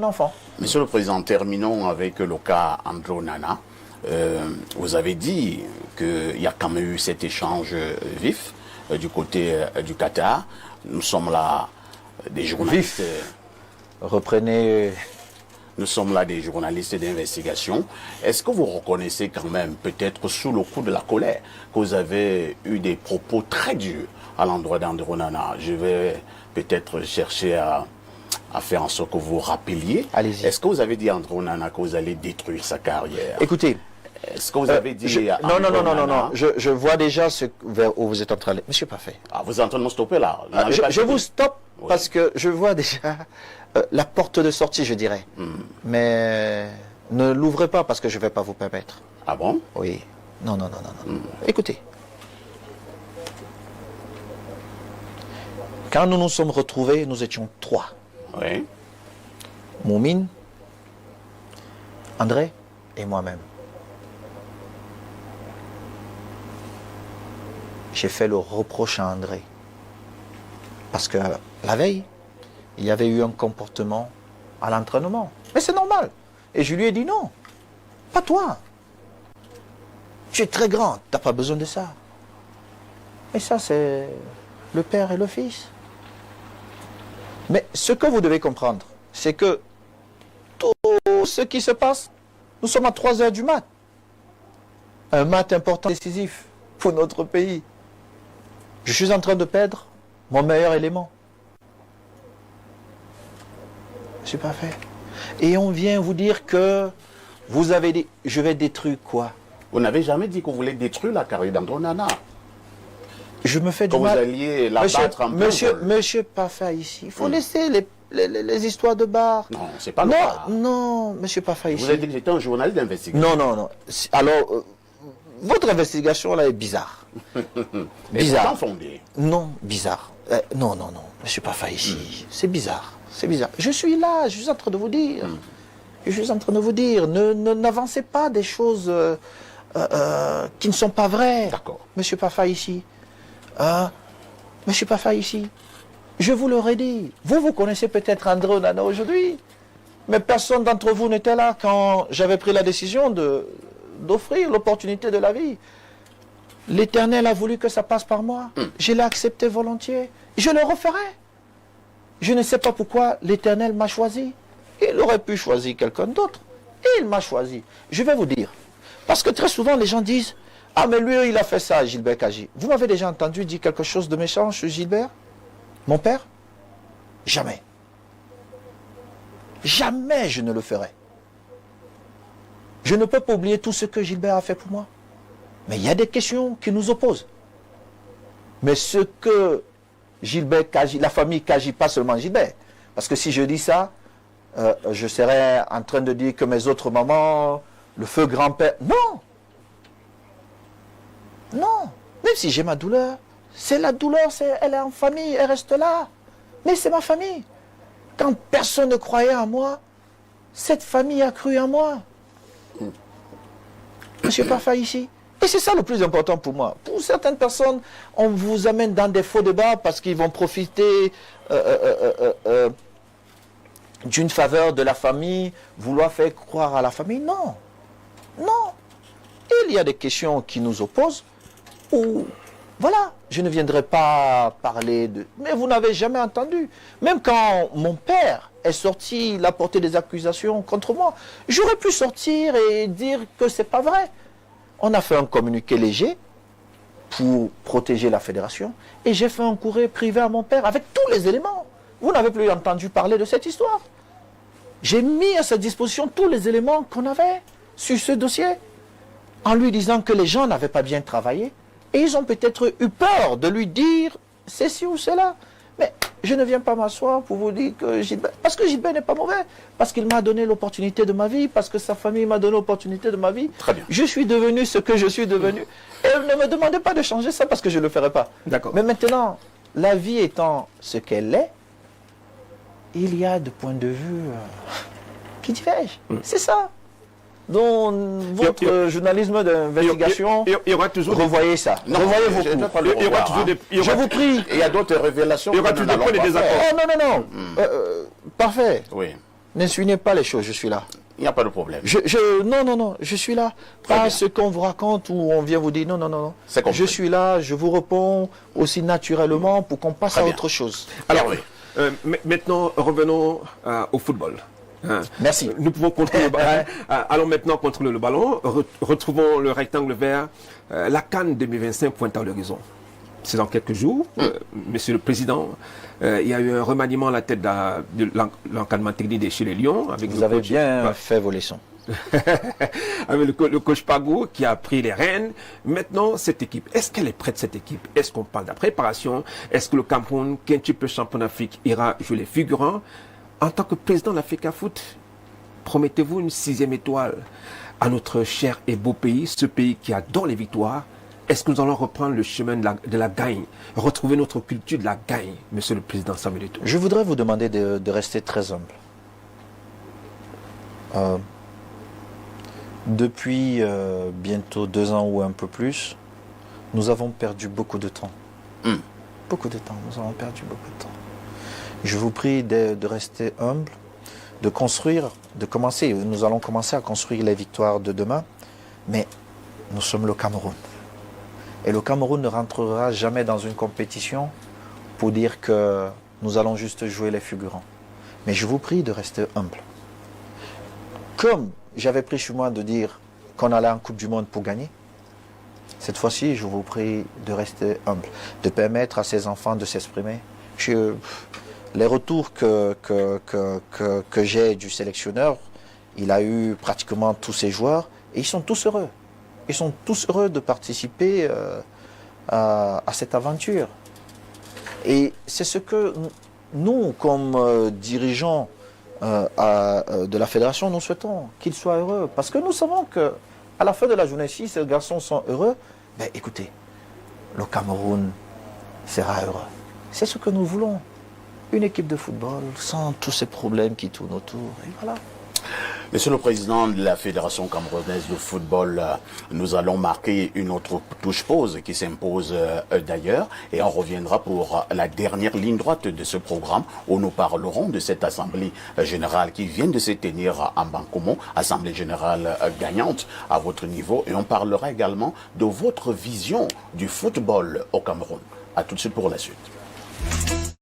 un enfant. Monsieur le Président, terminons avec le cas André Onana. Vous avez dit qu'il y a quand même eu cet échange vif du côté du Qatar. Nous sommes là des journalistes. Reprenez. Nous sommes là des journalistes d'investigation. Est-ce que vous reconnaissez quand même, peut-être sous le coup de la colère, que vous avez eu des propos très durs à l'endroit d'André Onana? Je vais peut-être chercher à faire en sorte que vous rappeliez. Allez-y. Est-ce que vous avez dit à André Onana que vous allez détruire sa carrière? Écoutez. Est-ce que vous avez dit à non, André non. Je vois déjà vers où vous êtes en train de... Monsieur Parfait. Ah, vous êtes en train de me stopper là. Je vous stoppe parce que je vois déjà la porte de sortie, je dirais. Mais ne l'ouvrez pas parce que je ne vais pas vous permettre. Ah bon? Oui. Non. Écoutez. Quand nous nous sommes retrouvés, nous étions 3. Oui. Moumine, André et moi-même. J'ai fait le reproche à André. Parce que la veille, il y avait eu un comportement à l'entraînement. Mais c'est normal. Et je lui ai dit non. Pas toi. Tu es très grand, tu n'as pas besoin de ça. Et ça, c'est le père et le fils. Mais ce que vous devez comprendre, c'est que tout ce qui se passe, nous sommes à 3 heures du mat. Un mat important, décisif pour notre pays. Je suis en train de perdre mon meilleur élément. Je n'ai pas fait. Et on vient vous dire que vous avez dit, je vais détruire quoi? Vous n'avez jamais dit que vous voulez détruire la carrière d'André Onana. Je me fais du mal. Que vous alliez la battre en Monsieur Parfait ici, il faut laisser les histoires de bar. Non, c'est pas le bar. Non, monsieur Parfait ici. Vous avez dit que j'étais un journaliste d'investigation. Non. Alors, votre investigation là est bizarre. Bizarre. Fondée. Non, bizarre. Non, monsieur Parfait ici. C'est bizarre. C'est bizarre. Je suis là, je suis en train de vous dire. Je suis en train de vous dire, n'avancez pas des choses qui ne sont pas vraies. D'accord. Monsieur Parfait ici. Monsieur Parfait ici. Je vous l'aurais dit. Vous connaissez peut-être André Onana aujourd'hui. Mais personne d'entre vous n'était là quand j'avais pris la décision d'offrir l'opportunité de la vie. L'Éternel a voulu que ça passe par moi. Je l'ai accepté volontiers. Je le referai. Je ne sais pas pourquoi l'Éternel m'a choisi. Il aurait pu choisir quelqu'un d'autre. Et il m'a choisi. Je vais vous dire. Parce que très souvent, les gens disent, ah mais lui, il a fait ça, Gilbert Kaji. Vous m'avez déjà entendu dire quelque chose de méchant sur Gilbert? Mon père? Jamais. Jamais je ne le ferai. Je ne peux pas oublier tout ce que Gilbert a fait pour moi. Mais il y a des questions qui nous opposent. Mais ce que Gilbert Kaji, la famille Kaji, pas seulement Gilbert, parce que si je dis ça, je serais en train de dire que mes autres mamans, le feu grand-père... Non! Même si j'ai ma douleur, c'est la douleur, elle est en famille, elle reste là. Mais c'est ma famille. Quand personne ne croyait en moi, cette famille a cru en moi. Monsieur Parfait ici. Et c'est ça le plus important pour moi. Pour certaines personnes, on vous amène dans des faux débats parce qu'ils vont profiter d'une faveur de la famille, vouloir faire croire à la famille. Non. Il y a des questions qui nous opposent où, voilà, je ne viendrai pas parler de... Mais vous n'avez jamais entendu. Même quand mon père est sorti, il a porté des accusations contre moi, j'aurais pu sortir et dire que c'est pas vrai. On a fait un communiqué léger pour protéger la fédération et j'ai fait un courrier privé à mon père avec tous les éléments. Vous n'avez plus entendu parler de cette histoire. J'ai mis à sa disposition tous les éléments qu'on avait sur ce dossier en lui disant que les gens n'avaient pas bien travaillé et ils ont peut-être eu peur de lui dire ceci ou cela. Mais je ne viens pas m'asseoir pour vous dire que Gilbert... Parce que Gilbert n'est pas mauvais. Parce qu'il m'a donné l'opportunité de ma vie. Parce que sa famille m'a donné l'opportunité de ma vie. Très bien. Je suis devenu ce que je suis devenu. Et ne me demandez pas de changer ça parce que je ne le ferai pas. D'accord. Mais maintenant, la vie étant ce qu'elle est, il y a des points de vue qui divergent. C'est ça. Donc, votre journalisme d'investigation, revoyez ça. Revoyez vos cours. Je vous prie. Il y a d'autres révélations. Il y aura toujours des points de désaccord. Non. Parfait. Oui. N'insinuez pas les choses, je suis là. Il n'y a pas de problème. Non, je suis là. Pas ce qu'on vous raconte ou on vient vous dire non. C'est compris. Je suis là, je vous réponds aussi naturellement pour qu'on passe à autre chose. Alors, maintenant, revenons au football. Merci. Nous pouvons contrôler le ballon. Allons maintenant contrôler le ballon. Retrouvons le rectangle vert. La CAN 2025 pointe à l'horizon. C'est dans quelques jours. Monsieur le Président, il y a eu un remaniement à la tête de l'encadrement technique des chez les Lions. Avec Vous avez bien fait vos leçons. Avec le coach Pagou qui a pris les rênes. Maintenant, cette équipe, est-ce qu'elle est prête, cette équipe? Est-ce qu'on parle de la préparation? Est-ce que le Cameroun, quintuple champion d'Afrique, ira jouer les figurants? En tant que président de l'Africa Foot, promettez-vous une 6e étoile à notre cher et beau pays, ce pays qui adore les victoires? Est-ce que nous allons reprendre le chemin de la gagne, retrouver notre culture de la gagne, monsieur le président Samuel Eto'o? Je voudrais vous demander de rester très humble. Depuis bientôt 2 ans ou un peu plus, nous avons perdu beaucoup de temps. Beaucoup de temps, nous avons perdu beaucoup de temps. Je vous prie de rester humble, de commencer. Nous allons commencer à construire les victoires de demain, mais nous sommes le Cameroun. Et le Cameroun ne rentrera jamais dans une compétition pour dire que nous allons juste jouer les figurants. Mais je vous prie de rester humble. Comme j'avais pris sur moi de dire qu'on allait en Coupe du Monde pour gagner, cette fois-ci, je vous prie de rester humble, de permettre à ces enfants de s'exprimer. Les retours que j'ai du sélectionneur, il a eu pratiquement tous ses joueurs et ils sont tous heureux. Ils sont tous heureux de participer à cette aventure. Et c'est ce que nous, comme dirigeants de la fédération, nous souhaitons qu'ils soient heureux. Parce que nous savons qu'à la fin de la journée, si ces garçons sont heureux, ben écoutez, le Cameroun sera heureux. C'est ce que nous voulons. Une équipe de football sans tous ces problèmes qui tournent autour. Et voilà. Monsieur le Président de la Fédération camerounaise de football, nous allons marquer une autre touche pause qui s'impose d'ailleurs et on reviendra pour la dernière ligne droite de ce programme où nous parlerons de cette assemblée générale qui vient de se tenir à Bankomo, assemblée générale gagnante à votre niveau, et on parlera également de votre vision du football au Cameroun. À tout de suite pour la suite.